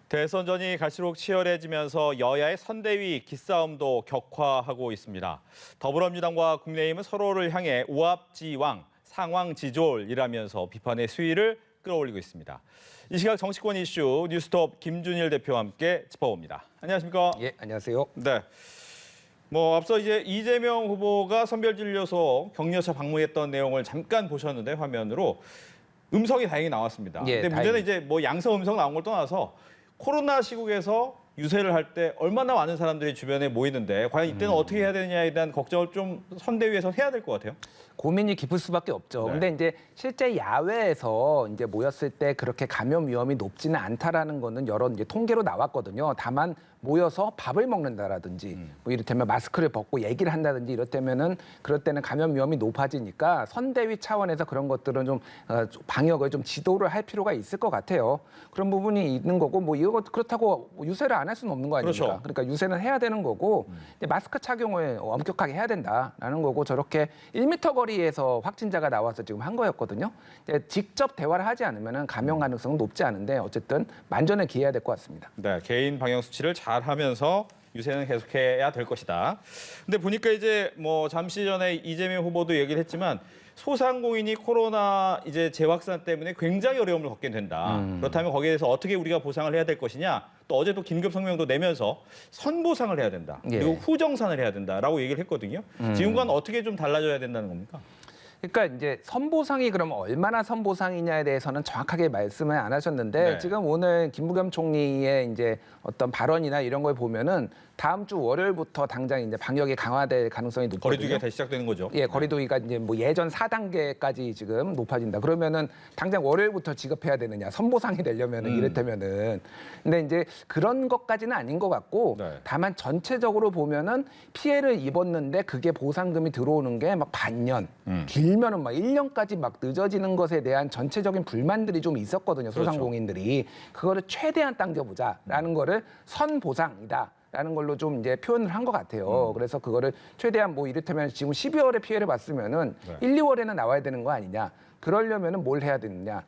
대선전이 갈수록 치열해지면서 여야의 선대위 기싸움도 격화하고 있습니다. 더불어민주당과 국민의힘은 서로를 향해 우압지왕, 상황지졸이라면서 비판의 수위를 끌어올리고 있습니다. 이 시각 정치권 이슈 뉴스톱 김준일 대표와 함께 짚어봅니다. 안녕하십니까? 예, 안녕하세요. 네. 앞서 이제 이재명 후보가 선별진료소 격려차 방문했던 내용을 잠깐 보셨는데 화면으로 음성이 다행히 나왔습니다. 예, 근데 문제는 이제 양성 음성 나온 걸 떠나서 코로나 시국에서 유세를 할 때 얼마나 많은 사람들이 주변에 모이는데 과연 이때는 어떻게 해야 되느냐에 대한 걱정을 좀 선대위에서 해야 될 것 같아요. 고민이 깊을 수밖에 없죠. 네. 근데 이제 실제 야외에서 이제 모였을 때 그렇게 감염 위험이 높지는 않다라는 거는 여러 이제 통계로 나왔거든요. 다만 모여서 밥을 먹는다라든지 뭐 이를테면 마스크를 벗고 얘기를 한다든지 이렇다면은 그럴 때는 감염 위험이 높아지니까 선대위 차원에서 그런 것들은 좀 방역을 좀 지도를 할 필요가 있을 것 같아요. 그런 부분이 있는 거고 뭐 이거 그렇다고 유세를 안 할 수는 없는 거 아닙니까? 그렇죠. 그러니까 유세는 해야 되는 거고 이제 마스크 착용을 엄격하게 해야 된다라는 거고 저렇게 1m 거리에서 확진자가 나와서 지금 한 거였거든요. 이제 직접 대화를 하지 않으면은 감염 가능성은 높지 않은데 어쨌든 만전을 기해야 될 것 같습니다. 네, 개인 방역 수치를 잘 하면서 유세는 계속해야 될 것이다. 근데 보니까 이제 잠시 전에 이재명 후보도 얘기를 했지만 소상공인이 코로나 이제 재확산 때문에 굉장히 어려움을 겪게 된다. 그렇다면 거기에 대해서 어떻게 우리가 보상을 해야 될 것이냐. 또 어제 또 긴급 성명도 내면서 선보상을 해야 된다. 그리고 예. 후정산을 해야 된다라고 얘기를 했거든요. 지금과는 어떻게 좀 달라져야 된다는 겁니까? 그러니까 이제 선보상이 그러면 얼마나 선보상이냐에 대해서는 정확하게 말씀을 안 하셨는데 네. 지금 오늘 김부겸 총리의 이제 어떤 발언이나 이런 걸 보면은 다음 주 월요일부터 당장 이제 방역이 강화될 가능성이 높거든요. 거리두기가 다시 시작되는 거죠. 예, 거리두기가 이제 예전 4단계까지 지금 높아진다. 그러면은 당장 월요일부터 지급해야 되느냐? 선보상이 되려면은 이를테면은. 근데 이제 그런 것까지는 아닌 것 같고 네. 다만 전체적으로 보면은 피해를 입었는데 그게 보상금이 들어오는 게 막 반년, 길면은 막 1년까지 막 늦어지는 것에 대한 전체적인 불만들이 좀 있었거든요. 소상공인들이. 그거를 최대한 당겨보자라는 거를 선보상이다. 라는 걸로 좀 이제 표현을 한 것 같아요. 그래서 그거를 최대한 이를테면 지금 12월에 피해를 봤으면은 1, 2월에는 나와야 되는 거 아니냐. 그러려면은 뭘 해야 되느냐.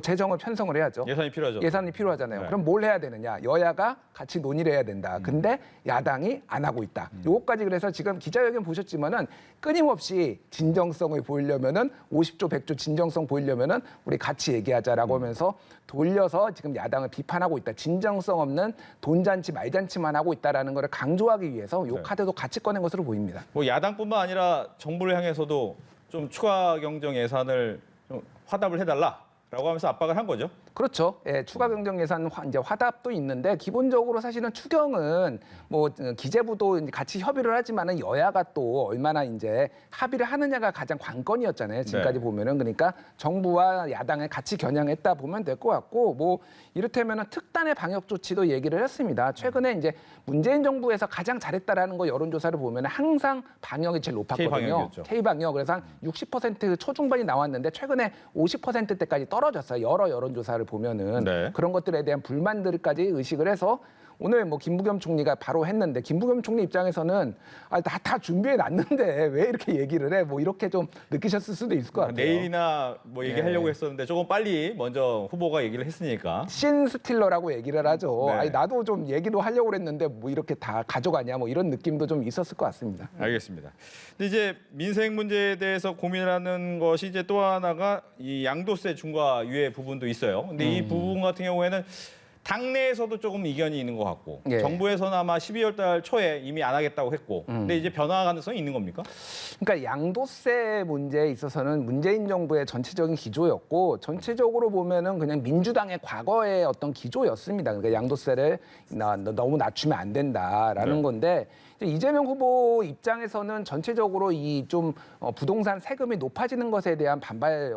재정을 편성을 해야죠. 예산이 필요하죠. 예산이 필요하잖아요. 네. 그럼 뭘 해야 되느냐. 여야가 같이 논의를 해야 된다. 근데 야당이 안 하고 있다. 요거까지 그래서 지금 기자회견 보셨지만은 끊임없이 진정성을 보이려면은 50조, 100조 진정성 보이려면은 우리 같이 얘기하자라고 하면서 돌려서 지금 야당을 비판하고 있다. 진정성 없는 돈잔치, 말잔치만 하고 있다라는 거를 강조하기 위해서 요 카드도 같이 꺼낸 것으로 보입니다. 야당뿐만 아니라 정부를 향해서도 좀 추가 경정 예산을 좀 화답을 해달라라고 하면서 압박을 한 거죠. 그렇죠. 예, 추가 경정 예산 이제 화답도 있는데 기본적으로 사실은 추경은 기재부도 이제 같이 협의를 하지만은 여야가 또 얼마나 이제 합의를 하느냐가 가장 관건이었잖아요. 지금까지 네. 보면은 그러니까 정부와 야당을 같이 겨냥했다 보면 될 것 같고 이를테면은 특단의 방역 조치도 얘기를 했습니다. 최근에 이제 문재인 정부에서 가장 잘했다라는 거 여론조사를 보면 항상 방역이 제일 높았거든요. K방역이었죠. K방역 그래서 한 60% 초중반이 나왔는데 최근에 50%대까지 떨어졌어요. 여러 여론조사를 보면은 네. 그런 것들에 대한 불만들까지 의식을 해서 오늘 김부겸 총리가 바로 했는데 김부겸 총리 입장에서는 다 준비해 놨는데 왜 이렇게 얘기를 해? 이렇게 좀 느끼셨을 수도 있을 것 같아요. 내일이나 얘기하려고 네. 했었는데 조금 빨리 먼저 후보가 얘기를 했으니까. 신 스틸러라고 얘기를 하죠. 네. 나도 좀 얘기도 하려고 그랬는데 이렇게 다 가져가냐 이런 느낌도 좀 있었을 것 같습니다. 알겠습니다. 근데 이제 민생 문제에 대해서 고민하는 것이 이제 또 하나가 이 양도세 중과 유예 부분도 있어요. 근데 이 부분 같은 경우에는 당내에서도 조금 이견이 있는 것 같고 예. 정부에서는 아마 12월 달 초에 이미 안 하겠다고 했고 근데 이제 변화 가능성이 있는 겁니까? 그러니까 양도세 문제에 있어서는 문재인 정부의 전체적인 기조였고 전체적으로 보면은 그냥 민주당의 과거의 어떤 기조였습니다. 그러니까 양도세를 너무 낮추면 안 된다라는 네. 건데 이재명 후보 입장에서는 전체적으로 이 부동산 세금이 높아지는 것에 대한 반발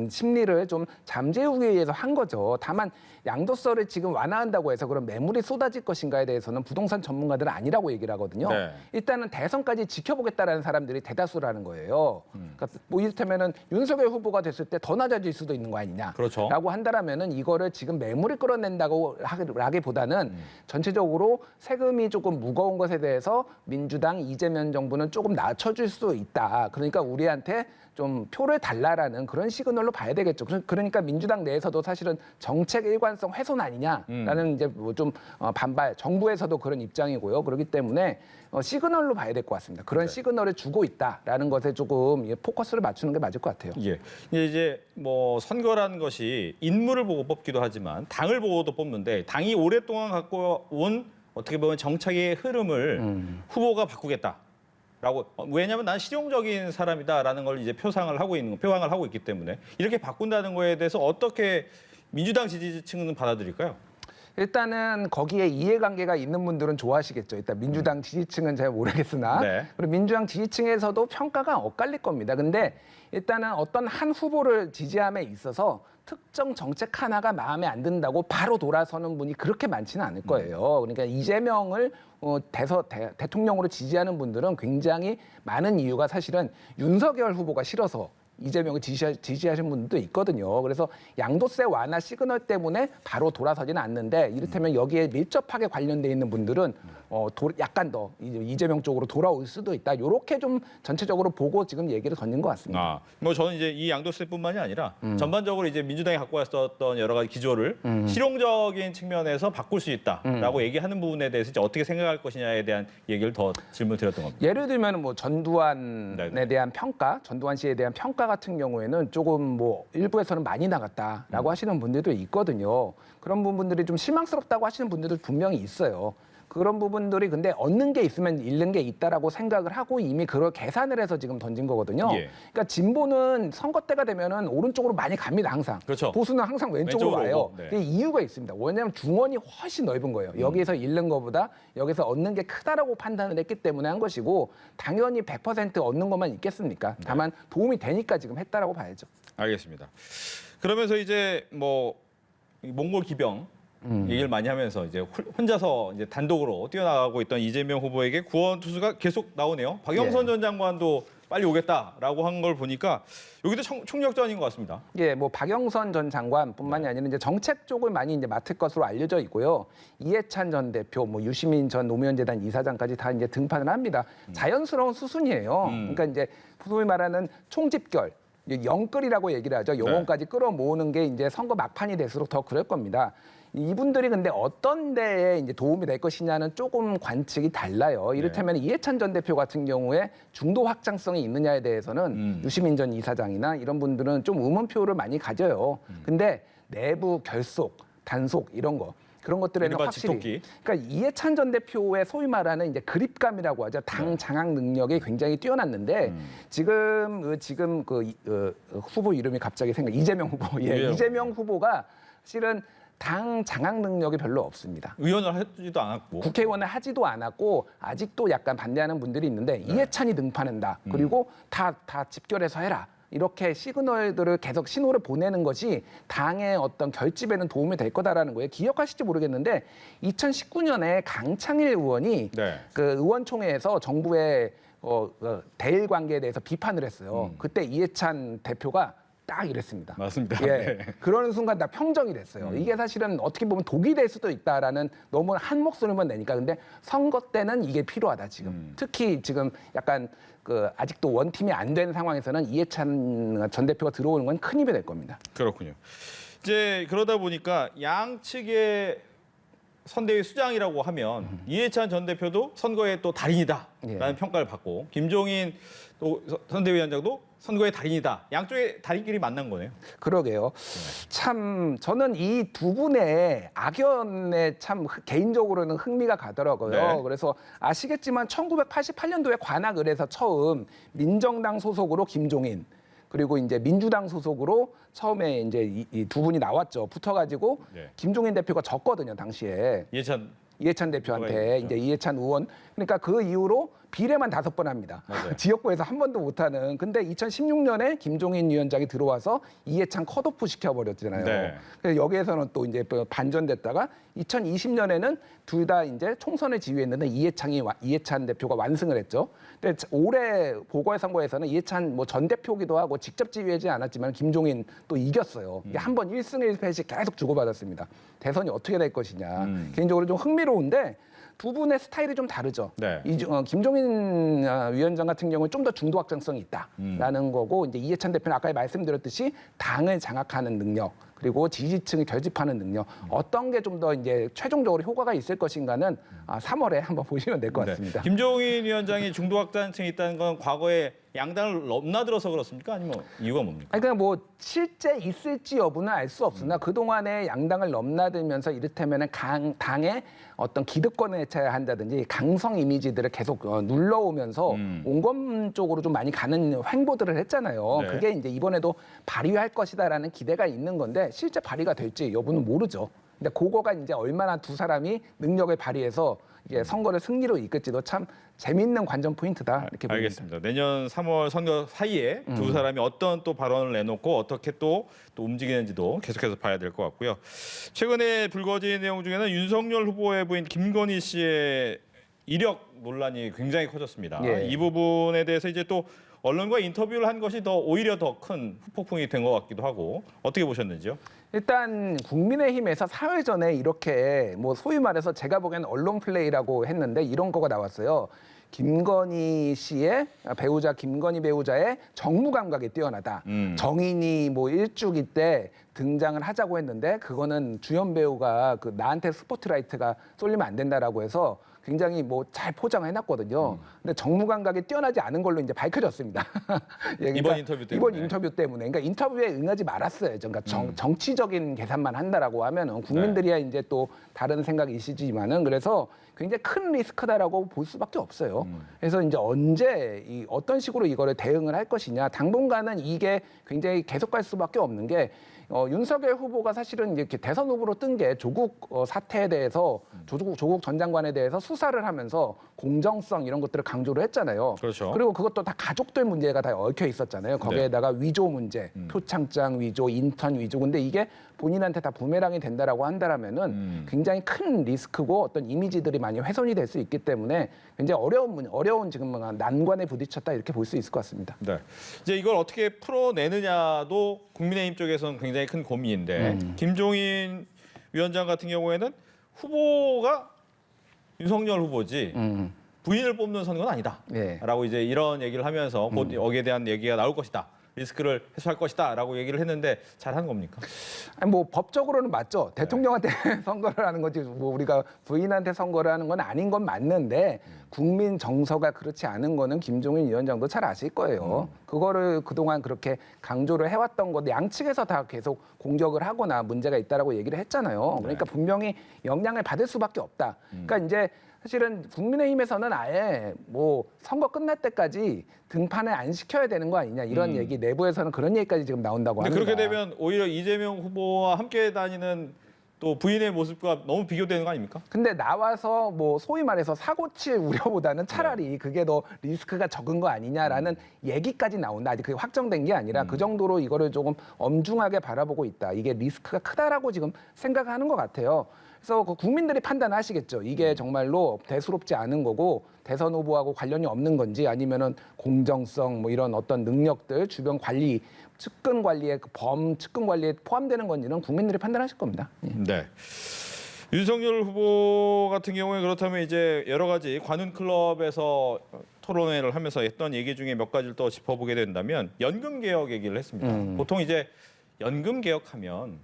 심리를 좀 잠재우기 위해서 한 거죠. 다만 양도세를 지금 완화한다고 해서 그럼 매물이 쏟아질 것인가에 대해서는 부동산 전문가들은 아니라고 얘기를 하거든요. 네. 일단은 대선까지 지켜보겠다라는 사람들이 대다수라는 거예요. 그러니까 이를테면은 윤석열 후보가 됐을 때 더 낮아질 수도 있는 거 아니냐. 그렇죠. 라고 한다라면은 이거를 지금 매물을 끌어낸다고 하기보다는 전체적으로 세금이 조금 무거운 것에 대해서 민주당 이재명 정부는 조금 낮춰줄 수 있다. 그러니까 우리한테 좀 표를 달라라는 그런 시그널로 봐야 되겠죠. 그러니까 민주당 내에서도 사실은 정책 일관성 훼손 아니냐라는 이제 뭐 좀 반발, 정부에서도 그런 입장이고요. 그렇기 때문에 시그널로 봐야 될 것 같습니다. 그런 시그널을 주고 있다라는 것에 조금 포커스를 맞추는 게 맞을 것 같아요. 예. 이제 뭐 선거라는 것이 인물을 보고 뽑기도 하지만 당을 보고도 뽑는데 당이 오랫동안 갖고 온 어떻게 보면 정책의 흐름을 후보가 바꾸겠다. 라고 왜냐하면 난 실용적인 사람이다라는 걸 이제 표방을 하고 있기 때문에 이렇게 바꾼다는 거에 대해서 어떻게 민주당 지지층은 받아들일까요? 일단은 거기에 이해관계가 있는 분들은 좋아하시겠죠. 일단 민주당 지지층은 잘 모르겠으나 네. 그리고 민주당 지지층에서도 평가가 엇갈릴 겁니다. 근데 일단은 어떤 한 후보를 지지함에 있어서 특정 정책 하나가 마음에 안 든다고 바로 돌아서는 분이 그렇게 많지는 않을 거예요. 그러니까 이재명을 대통령으로 지지하는 분들은 굉장히 많은 이유가 사실은 윤석열 후보가 싫어서 이재명을 지지하시는 분들도 있거든요. 그래서 양도세 완화 시그널 때문에 바로 돌아서지는 않는데 이를테면 여기에 밀접하게 관련돼 있는 분들은 약간 더 이재명 쪽으로 돌아올 수도 있다. 이렇게 좀 전체적으로 보고 지금 얘기를 던진 것 같습니다. 뭐 저는 이제 이 양도세뿐만이 아니라 전반적으로 이제 민주당이 갖고 왔었던 여러 가지 기조를 실용적인 측면에서 바꿀 수 있다라고 얘기하는 부분에 대해서 이제 어떻게 생각할 것이냐에 대한 얘기를 더 질문드렸던 겁니다. 예를 들면 뭐 전두환에 네네. 대한 평가, 전두환 씨에 대한 평가 같은 경우에는 조금 뭐 일부에서는 많이 나갔다라고 하시는 분들도 있거든요. 그런 부분들이 좀 실망스럽다고 하시는 분들도 분명히 있어요. 그런 부분들이 근데 얻는 게 있으면 잃는 게 있다라고 생각을 하고 이미 그걸 계산을 해서 지금 던진 거거든요. 예. 그러니까 진보는 선거 때가 되면은 오른쪽으로 많이 갑니다, 항상. 그렇죠. 보수는 항상 왼쪽으로 와요. 오고, 네. 이게 이유가 있습니다. 왜냐하면 중원이 훨씬 넓은 거예요. 여기서 잃는 것보다 여기서 얻는 게 크다라고 판단을 했기 때문에 한 것이고 당연히 100% 얻는 것만 있겠습니까? 다만 도움이 되니까 지금 했다라고 봐야죠. 알겠습니다. 그러면서 이제 뭐 몽골 기병 얘기를 많이 하면서 이제 혼자서 이제 단독으로 뛰어나가고 있던 이재명 후보에게 구원 투수가 계속 나오네요. 박영선 예. 전 장관도 빨리 오겠다라고 한 걸 보니까 여기도 총력전인 것 같습니다. 예, 뭐 박영선 전 장관뿐만이 아니라 이제 정책 쪽을 많이 이제 맡을 것으로 알려져 있고요. 이해찬 전 대표, 뭐 유시민 전 노무현재단 이사장까지 다 이제 등판을 합니다. 자연스러운 수순이에요. 그러니까 이제 소위 말하는 총집결. 영끌이라고 얘기를 하죠. 영혼까지 끌어모으는 게 이제 선거 막판이 될수록 더 그럴 겁니다. 이분들이 근데 어떤 데에 이제 도움이 될 것이냐는 조금 관측이 달라요. 이를테면 이해찬 전 대표 같은 경우에 중도 확장성이 있느냐에 대해서는 유시민 전 이사장이나 이런 분들은 좀 의문표를 많이 가져요. 근데 내부 결속, 단속 이런 거. 그런 것들에는 일반 확실히 집토끼. 그러니까 이해찬 전 대표의 소위 말하는 이제 그립감이라고 하죠. 당 장악 능력이 굉장히 뛰어났는데 지금 후보 이름이 갑자기 이재명 후보. 예, 이재명 후보가 실은 당 장악 능력이 별로 없습니다. 의원을 하지도 않았고 국회의원을 하지도 않았고 아직도 약간 반대하는 분들이 있는데 이해찬이 등판한다. 그리고 다 집결해서 해라. 이렇게 시그널들을 계속 신호를 보내는 것이 당의 어떤 결집에는 도움이 될 거다라는 거예요. 기억하실지 모르겠는데 2019년에 강창일 의원이 그 의원총회에서 정부의 대일 관계에 대해서 비판을 했어요. 그때 이해찬 대표가 딱 이랬습니다. 맞습니다. 예, 그러는 순간 다 평정이 됐어요. 이게 사실은 어떻게 보면 독이 될 수도 있다라는 너무 한 목소리만 내니까 근데 선거 때는 이게 필요하다 지금. 특히 지금 약간 아직도 원팀이 안 된 상황에서는 이해찬 전 대표가 들어오는 건 큰 힘이 될 겁니다. 그렇군요. 이제 그러다 보니까 양측의 선대위 수장이라고 하면 이해찬 전 대표도 선거의 또 달인이다라는 평가를 받고 김종인 또 선대위원장도 선거의 달인이다. 양쪽의 달인끼리 만난 거네요. 그러게요. 참 저는 이 두 분의 악연에 참 개인적으로는 흥미가 가더라고요. 네. 그래서 아시겠지만 1988년도에 관악을에서 처음 민정당 소속으로 김종인 그리고 이제 민주당 소속으로 처음에 이제 이 두 분이 나왔죠. 붙어가지고 김종인 대표가 졌거든요. 당시에. 이해찬 대표한테 이제 이해찬 의원 그러니까 그 이후로 비례만 5번 합니다. 지역구에서 한 번도 못하는. 근데 2016년에 김종인 위원장이 들어와서 이해찬 컷오프 시켜버렸잖아요. 그래서 여기에서는 또 이제 반전됐다가 2020년에는 둘 다 이제 총선을 지휘했는데 이해찬 대표가 완승을 했죠. 근데 올해 보궐선거에서는 이해찬 뭐 전 대표기도 하고 직접 지휘하지 않았지만 김종인 또 이겼어요. 한 번 1승 1패씩 계속 주고받았습니다. 대선이 어떻게 될 것이냐. 개인적으로 좀 흥미로운데 두 분의 스타일이 좀 다르죠. 김종인 김종인 위원장 같은 경우는 좀 더 중도 확장성이 있다라는 거고 이제 이해찬 대표는 아까 말씀드렸듯이 당을 장악하는 능력 그리고 지지층을 결집하는 능력 어떤 게 좀 더 이제 최종적으로 효과가 있을 것인가는 3월에 한번 보시면 될 것 같습니다. 김종인 위원장이 중도 확장층이 있다는 건 과거에 양당을 넘나들어서 그렇습니까? 아니면 이유가 뭡니까? 아니, 그러니까 뭐 실제 있을지 여부는 알 수 없으나 그동안에 양당을 넘나들면서 이를테면은 당의 어떤 기득권을 해체한다든지 강성 이미지들을 계속 눌러오면서 온검 쪽으로 좀 많이 가는 횡보들을 했잖아요. 네. 그게 이제 이번에도 발휘할 것이다라는 기대가 있는 건데 실제 발휘가 될지 여부는 모르죠. 근데 그거가 이제 얼마나 두 사람이 능력을 발휘해서 이게 선거를 승리로 이끌지도 참 재밌는 관전 포인트다 이렇게 봅니다. 알겠습니다. 내년 3월 선거 사이에 두 사람이 어떤 또 발언을 내놓고 어떻게 또 움직이는지도 계속해서 봐야 될 것 같고요. 최근에 불거진 내용 중에는 윤석열 후보의 부인 김건희 씨의 이력 논란이 굉장히 커졌습니다. 예. 이 부분에 대해서 이제 또 언론과 인터뷰를 한 것이 오히려 더 큰 후폭풍이 된 것 같기도 하고 어떻게 보셨는지요? 일단 국민의힘에서 사흘 전에 이렇게 뭐 소위 말해서 제가 보기에는 언론 플레이라고 했는데 이런 거가 나왔어요. 김건희 씨의 배우자 김건희 배우자의 정무 감각이 뛰어나다. 정인이 뭐 일주기 때 등장을 하자고 했는데 그거는 주연 배우가 나한테 스포트라이트가 쏠리면 안 된다라고 해서 굉장히 뭐 잘 포장을 해놨거든요. 근데 정무 감각이 뛰어나지 않은 걸로 이제 밝혀졌습니다. 그러니까 이번 인터뷰 때문에. 이번 인터뷰 때문에. 그러니까 인터뷰에 응하지 말았어요. 그러니까 정치적인 계산만 한다라고 하면은 국민들이야 이제 또 다른 생각이 있으시지만은 그래서 굉장히 큰 리스크다라고 볼 수밖에 없어요. 그래서 이제 언제 어떤 식으로 이거를 대응을 할 것이냐. 당분간은 이게 굉장히 계속 갈 수밖에 없는 게 윤석열 후보가 사실은 이렇게 대선 후보로 뜬 게 조국 사태에 대해서 조국 전 장관에 대해서 수사를 하면서 공정성 이런 것들을 강조를 했잖아요. 그렇죠. 그리고 그것도 다 가족들 문제가 다 얽혀 있었잖아요. 거기에다가 위조 문제, 표창장 위조, 인턴 위조. 근데 이게 본인한테 다 부메랑이 된다라고 한다라면은 굉장히 큰 리스크고 어떤 이미지들이 많이 훼손이 될 수 있기 때문에 굉장히 어려운 지금 난관에 부딪혔다 이렇게 볼 수 있을 것 같습니다. 네. 이제 이걸 어떻게 풀어내느냐도 국민의힘 쪽에서는 굉장히 큰 고민인데 김종인 위원장 같은 경우에는 후보가 윤석열 후보지 부인을 뽑는 선거는 아니다라고 예. 이제 이런 얘기를 하면서 곧 여기에 대한 얘기가 나올 것이다. 리스크를 해소할 것이다라고 얘기를 했는데 잘한 겁니까? 아니, 뭐 법적으로는 맞죠. 대통령한테 선거를 하는 거지 뭐 우리가 부인한테 선거를 하는 건 아닌 건 맞는데 국민 정서가 그렇지 않은 거는 김종인 위원장도 잘 아실 거예요. 그거를 그동안 그렇게 강조를 해왔던 건데 양측에서 다 계속 공격을 하거나 문제가 있다라고 얘기를 했잖아요. 그러니까 분명히 영향을 받을 수밖에 없다. 그러니까 이제 사실은 국민의힘에서는 아예 뭐 선거 끝날 때까지 등판을 안 시켜야 되는 거 아니냐 이런 얘기 내부에서는 그런 얘기까지 지금 나온다고 근데 합니다. 그렇게 되면 오히려 이재명 후보와 함께 다니는 또 부인의 모습과 너무 비교되는 거 아닙니까? 근데 나와서 뭐 소위 말해서 사고 칠 우려보다는 차라리 그게 더 리스크가 적은 거 아니냐라는 얘기까지 나온다. 아직 그게 확정된 게 아니라 그 정도로 이거를 조금 엄중하게 바라보고 있다. 이게 리스크가 크다라고 지금 생각하는 것 같아요. 그래서 국민들이 판단하시겠죠. 이게 정말로 대수롭지 않은 거고 대선 후보하고 관련이 없는 건지 아니면은 공정성 뭐 이런 어떤 능력들 주변 관리 측근 관리의 측근 관리에 포함되는 건지는 국민들이 판단하실 겁니다. 예. 네. 윤석열 후보 같은 경우에 그렇다면 이제 여러 가지 관훈 클럽에서 토론회를 하면서 했던 얘기 중에 몇 가지를 또 짚어보게 된다면 연금 개혁 얘기를 했습니다. 보통 이제 연금 개혁하면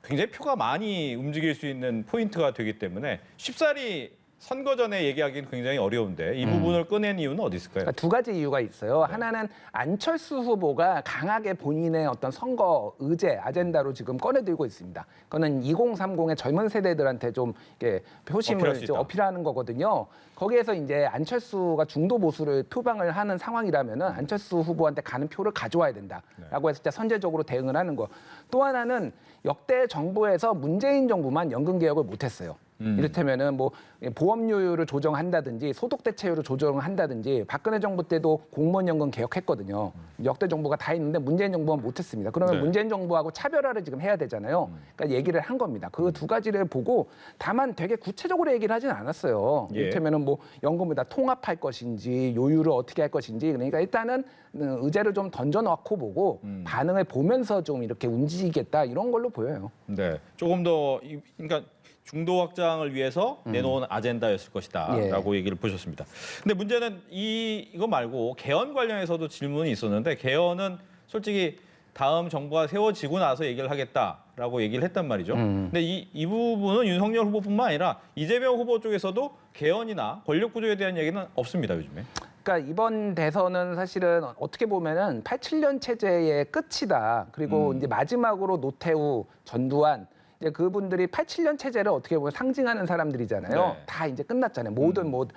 굉장히 표가 많이 움직일 수 있는 포인트가 되기 때문에 쉽사리 선거 전에 얘기하기는 굉장히 어려운데 이 부분을 꺼낸 이유는 어디 있을까요? 그러니까 두 가지 이유가 있어요. 하나는 안철수 후보가 강하게 본인의 어떤 선거 의제, 아젠다로 지금 꺼내들고 있습니다. 그거는 2030의 젊은 세대들한테 좀 이렇게 표심을 좀 어필하는 거거든요. 거기에서 이제 안철수가 중도 보수를 표방을 하는 상황이라면은 안철수 후보한테 가는 표를 가져와야 된다라고 해서 진짜 선제적으로 대응을 하는 거. 또 하나는 역대 정부에서 문재인 정부만 연금 개혁을 못했어요. 이를테면은 뭐 보험료율을 조정한다든지 소득 대체율을 조정한다든지 박근혜 정부 때도 공무원연금 개혁했거든요. 역대 정부가 다 했는데 문재인 정부는 못했습니다. 그러면 문재인 정부하고 차별화를 지금 해야 되잖아요. 그러니까 얘기를 한 겁니다. 그 두 가지를 보고 다만 되게 구체적으로 얘기를 하진 않았어요. 이를테면은 뭐 연금을 다 통합할 것인지 요율을 어떻게 할 것인지 그러니까 일단은 의제를 좀 던져놓고 보고 반응을 보면서 좀 이렇게 움직이겠다 이런 걸로 보여요. 네, 조금 더 그러니까 중도 확장을 위해서 내놓은 아젠다였을 것이다라고 얘기를 보셨습니다. 근데 문제는 이거 말고 개헌 관련해서도 질문이 있었는데 개헌은 솔직히 다음 정부가 세워지고 나서 얘기를 하겠다라고 얘기를 했단 말이죠. 근데 이 부분은 윤석열 후보뿐만 아니라 이재명 후보 쪽에서도 개헌이나 권력 구조에 대한 얘기는 없습니다, 요즘에. 그러니까 이번 대선은 사실은 어떻게 보면은 87년 체제의 끝이다. 그리고 이제 마지막으로 노태우, 전두환 이제 그분들이 87년 체제를 어떻게 보면 상징하는 사람들이잖아요. 네. 다 이제 끝났잖아요. 모든 뭐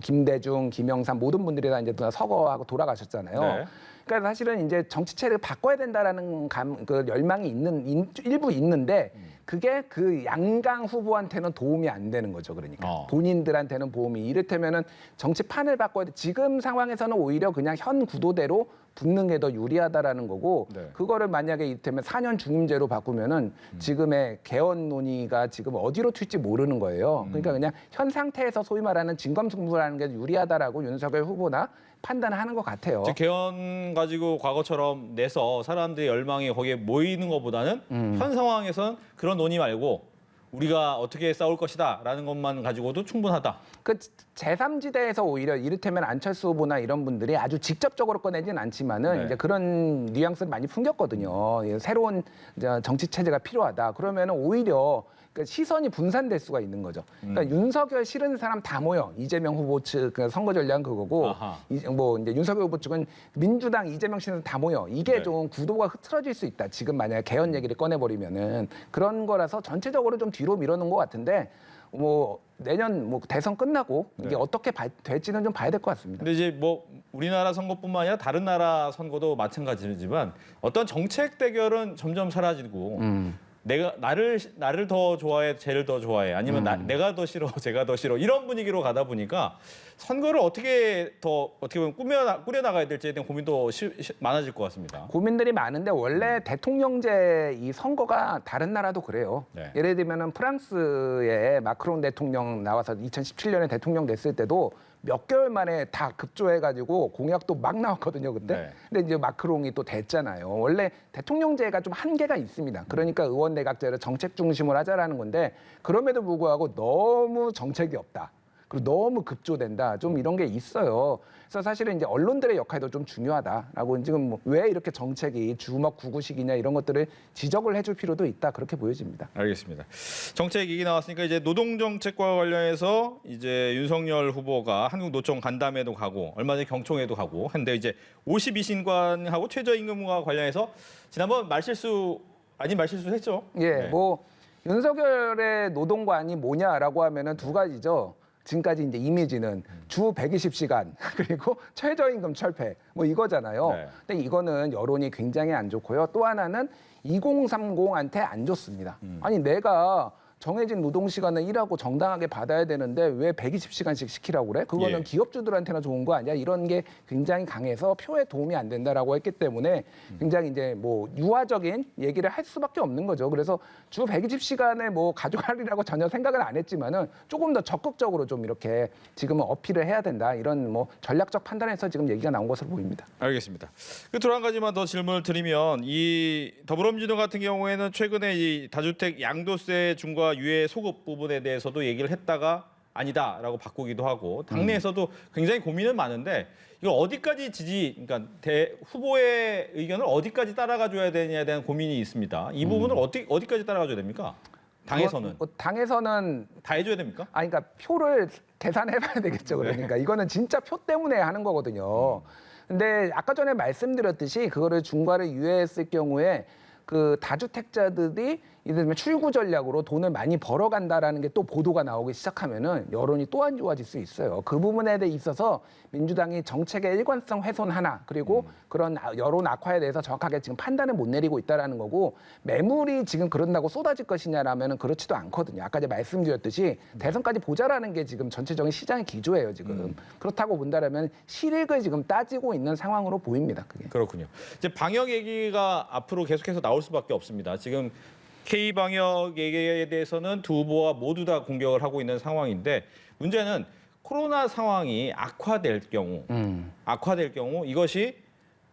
김대중, 김영삼 모든 분들이 다 이제 서거하고 돌아가셨잖아요. 네. 그러니까 사실은 이제 정치체를 바꿔야 된다라는 그 열망이 일부 있는데 그게 그 양강 후보한테는 도움이 안 되는 거죠. 그러니까 본인들한테는 도움이 이를테면은 정치판을 바꿔야 돼. 지금 상황에서는 오히려 그냥 현 구도대로 붙는 게 더 유리하다라는 거고 네. 그거를 만약에 이를테면 4년 중임제로 바꾸면은 지금의 개헌 논의가 지금 어디로 튈지 모르는 거예요. 그러니까 그냥 현 상태에서 소위 말하는 진검승부라는 게 유리하다라고 윤석열 후보나 판단하는 것 같아요. 즉 개헌 가지고 과거처럼 내서 사람들의 열망이 거기에 모이는 것보다는 현 상황에선 그런 논의 말고 우리가 어떻게 싸울 것이다라는 것만 가지고도 충분하다. 그 제3지대에서 오히려 이를테면 안철수 후보나 이런 분들이 아주 직접적으로 꺼내진 않지만은 네. 이제 그런 뉘앙스를 많이 풍겼거든요. 새로운 정치 체제가 필요하다. 그러면은 오히려 그러니까 시선이 분산될 수가 있는 거죠. 그러니까 윤석열 싫은 사람 다 모여. 이재명 후보 측 선거 전략은 그거고, 아하. 이제 윤석열 후보 측은 민주당 이재명 씨는 다 모여. 이게 네. 좀 구도가 흐트러질 수 있다. 지금 만약에 개헌 얘기를 꺼내버리면은 그런 거라서 전체적으로 좀 뒤로 밀어놓은 것 같은데. 뭐 내년 뭐 대선 끝나고 이게 네. 어떻게 될지는 좀 봐야 될 것 같습니다. 근데 이제 뭐 우리나라 선거뿐만 아니라 다른 나라 선거도 마찬가지지만 어떤 정책 대결은 점점 사라지고 내가 나를 더 좋아해, 쟤를 더 좋아해, 아니면 내가 더 싫어, 쟤가 더 싫어 이런 분위기로 가다 보니까 선거를 어떻게 보면 꾸려 나가야 될지에 대한 고민도 많아질 것 같습니다. 고민들이 많은데 원래 대통령제 이 선거가 다른 나라도 그래요. 네. 예를 들면은 프랑스의 마크롱 대통령 나와서 2017년에 대통령 됐을 때도 몇 개월 만에 다 급조해가지고 공약도 막 나왔거든요, 그때. 네. 근데 이제 마크롱이 또 됐잖아요. 원래 대통령제가 좀 한계가 있습니다. 그러니까 의원 내각제를 정책 중심으로 하자라는 건데 그럼에도 불구하고 너무 정책이 없다. 그리고 너무 급조된다. 좀 이런 게 있어요. 그래서 사실은 이제 언론들의 역할도 좀 중요하다라고 지금 왜 이렇게 정책이 주먹 구구식이냐 이런 것들을 지적을 해줄 필요도 있다. 그렇게 보여집니다. 알겠습니다. 정책 얘기 나왔으니까 이제 노동 정책과 관련해서 이제 윤석열 후보가 한국 노총 간담회도 가고 얼마 전에 경총회도 가고 한데 이제 52신관하고 최저임금과 관련해서 지난번 말실수 아닌 말실수 했죠. 예, 네. 뭐 윤석열의 노동관이 뭐냐라고 하면은 두 가지죠. 지금까지 이제 이미지는 주 120시간 그리고 최저임금 철폐 뭐 이거잖아요. 네. 근데 이거는 여론이 굉장히 안 좋고요. 또 하나는 2030한테 안 좋습니다. 아니 내가 정해진 노동 시간을 일하고 정당하게 받아야 되는데 왜 120시간씩 시키라고 그래? 그거는 예. 기업주들한테나 좋은 거 아니야? 이런 게 굉장히 강해서 표에 도움이 안 된다라고 했기 때문에 굉장히 이제 뭐 유화적인 얘기를 할 수밖에 없는 거죠. 그래서 주 120시간을 뭐 가져가리라고 전혀 생각을 안 했지만은 조금 더 적극적으로 좀 이렇게 지금은 어필을 해야 된다. 이런 뭐 전략적 판단에서 지금 얘기가 나온 것으로 보입니다. 알겠습니다. 끝으로 한 가지만 더 질문을 드리면 이 더불어민주당 같은 경우에는 최근에 이 다주택 양도세 중과 유예 소급 부분에 대해서도 얘기를 했다가 아니다라고 바꾸기도 하고 당내에서도 굉장히 고민은 많은데 이거 어디까지 그러니까 후보의 의견을 어디까지 따라가줘야 되냐에 대한 고민이 있습니다. 이 부분을 어디까지 따라가줘야 됩니까? 당에서는 당에서는 다 해줘야 됩니까? 그러니까 표를 계산해봐야 되겠죠. 그러니까 이거는 진짜 표 때문에 하는 거거든요. 근데 아까 전에 말씀드렸듯이 그거를 중과를 유예했을 경우에 그 다주택자들이 예를 들면 출구 전략으로 돈을 많이 벌어간다라는 게 또 보도가 나오기 시작하면은 여론이 또 안 좋아질 수 있어요. 그 부분에 대해 있어서 민주당이 정책의 일관성 훼손 하나 그리고 그런 여론 악화에 대해서 정확하게 지금 판단을 못 내리고 있다라는 거고 매물이 지금 그런다고 쏟아질 것이냐라면은 그렇지도 않거든요. 아까 이제 말씀드렸듯이 대선까지 보자라는 게 지금 전체적인 시장의 기조예요. 지금 그렇다고 본다라면 실익을 지금 따지고 있는 상황으로 보입니다. 그게. 그렇군요. 이제 방역 얘기가 앞으로 계속해서 나올 수밖에 없습니다. 지금 K 방역 얘기에 대해서는 두 후보와 모두 다 공격을 하고 있는 상황인데 문제는 코로나 상황이 악화될 경우 이것이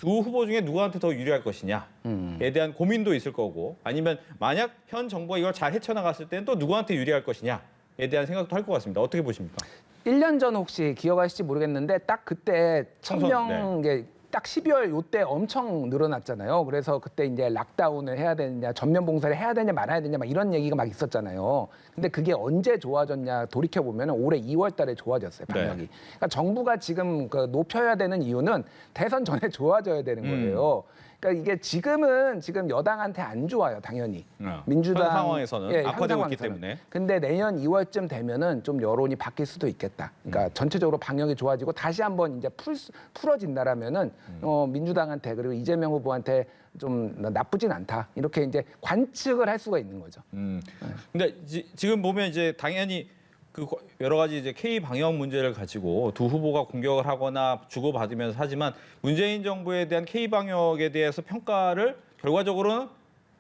두 후보 중에 누구한테 더 유리할 것이냐에 대한 고민도 있을 거고 아니면 만약 현 정부가 이걸 잘 헤쳐나갔을 때는 또 누구한테 유리할 것이냐에 대한 생각도 할 것 같습니다. 어떻게 보십니까? 1년 전 혹시 기억하실지 모르겠는데 딱 그때 총선, 1000명 딱 12월 요때 엄청 늘어났잖아요. 그래서 그때 이제 락다운을 해야 되느냐, 전면 봉쇄를 해야 되냐 말아야 되냐 막 이런 얘기가 막 있었잖아요. 근데 그게 언제 좋아졌냐 돌이켜 보면 올해 2월 달에 좋아졌어요, 방역이. 그러니까 정부가 지금 그 높여야 되는 이유는 대선 전에 좋아져야 되는 거예요. 그러니까 이게 지금 여당한테 안 좋아요, 당연히. 민주당 현 상황에서는 현 악화되고 있기 상황에서는. 때문에. 근데 내년 2월쯤 되면은 좀 여론이 바뀔 수도 있겠다. 그러니까 전체적으로 방역이 좋아지고 다시 한번 이제 풀어진다라면은 민주당한테 그리고 이재명 후보한테 좀 나쁘진 않다. 이렇게 이제 관측을 할 수가 있는 거죠. 근데 지금 보면 이제 당연히 그 여러 가지 이제 K 방역 문제를 가지고 두 후보가 공격을 하거나 주고받으면서 하지만 문재인 정부에 대한 K 방역에 대해서 평가를 결과적으로는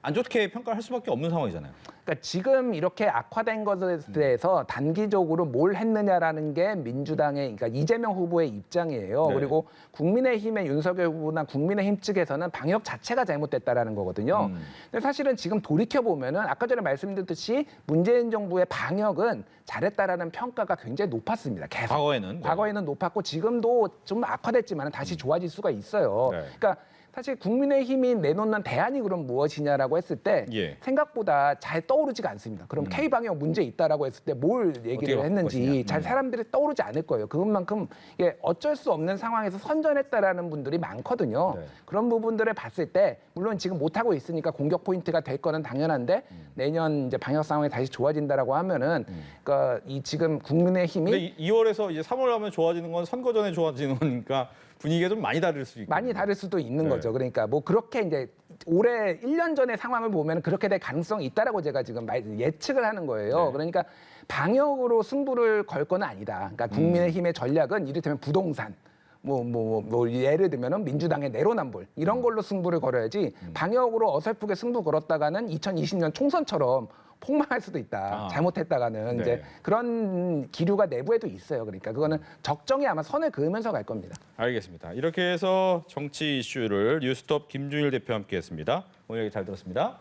안 좋게 평가를 할 수밖에 없는 상황이잖아요. 그러니까 지금 이렇게 악화된 것에 대해서 단기적으로 뭘 했느냐라는 게 민주당의, 그러니까 이재명 후보의 입장이에요. 네. 그리고 국민의힘의 윤석열 후보나 국민의힘 측에서는 방역 자체가 잘못됐다라는 거거든요. 근데 사실은 지금 돌이켜 보면은 아까 전에 말씀드렸듯이 문재인 정부의 방역은 잘했다라는 평가가 굉장히 높았습니다. 계속. 과거에는 높았고 지금도 좀 악화됐지만 다시 좋아질 수가 있어요. 네. 그러니까 사실 국민의힘이 내놓는 대안이 그럼 무엇이냐라고 했을 때 예. 생각보다 잘 떠오르지가 않습니다. 그럼 K방역 문제 있다라고 했을 때 뭘 얘기를 어떻게 했는지 것이냐. 잘 사람들이 떠오르지 않을 거예요. 그것만큼 이게 어쩔 수 없는 상황에서 선전했다라는 분들이 많거든요. 네. 그런 부분들을 봤을 때 물론 지금 못하고 있으니까 공격 포인트가 될 거는 당연한데 내년 이제 방역 상황이 다시 좋아진다라고 하면은 그러니까 이 지금 국민의힘이 근데 2월에서 이제 3월 하면 좋아지는 건 선거 전에 좋아지는 거니까 분위기가 좀 많이 다를 수 있고 많이 다를 수도 있는 네. 거죠. 그러니까 뭐 그렇게 이제 올해 1년 전의 상황을 보면 그렇게 될 가능성이 있다라고 제가 지금 예측을 하는 거예요. 네. 그러니까 방역으로 승부를 걸 건 아니다. 그러니까 국민의힘의 전략은 이를테면 부동산 뭐 예를 들면은 민주당의 내로남불 이런 걸로 승부를 걸어야지 방역으로 어설프게 승부 걸었다가는 2020년 총선처럼 폭망할 수도 있다. 잘못했다가는 네. 이제 그런 기류가 내부에도 있어요. 그러니까 그거는 적정히 아마 선을 그으면서 갈 겁니다. 알겠습니다. 이렇게 해서 정치 이슈를 뉴스톱 김준일 대표와 함께했습니다. 오늘 얘기 잘 들었습니다.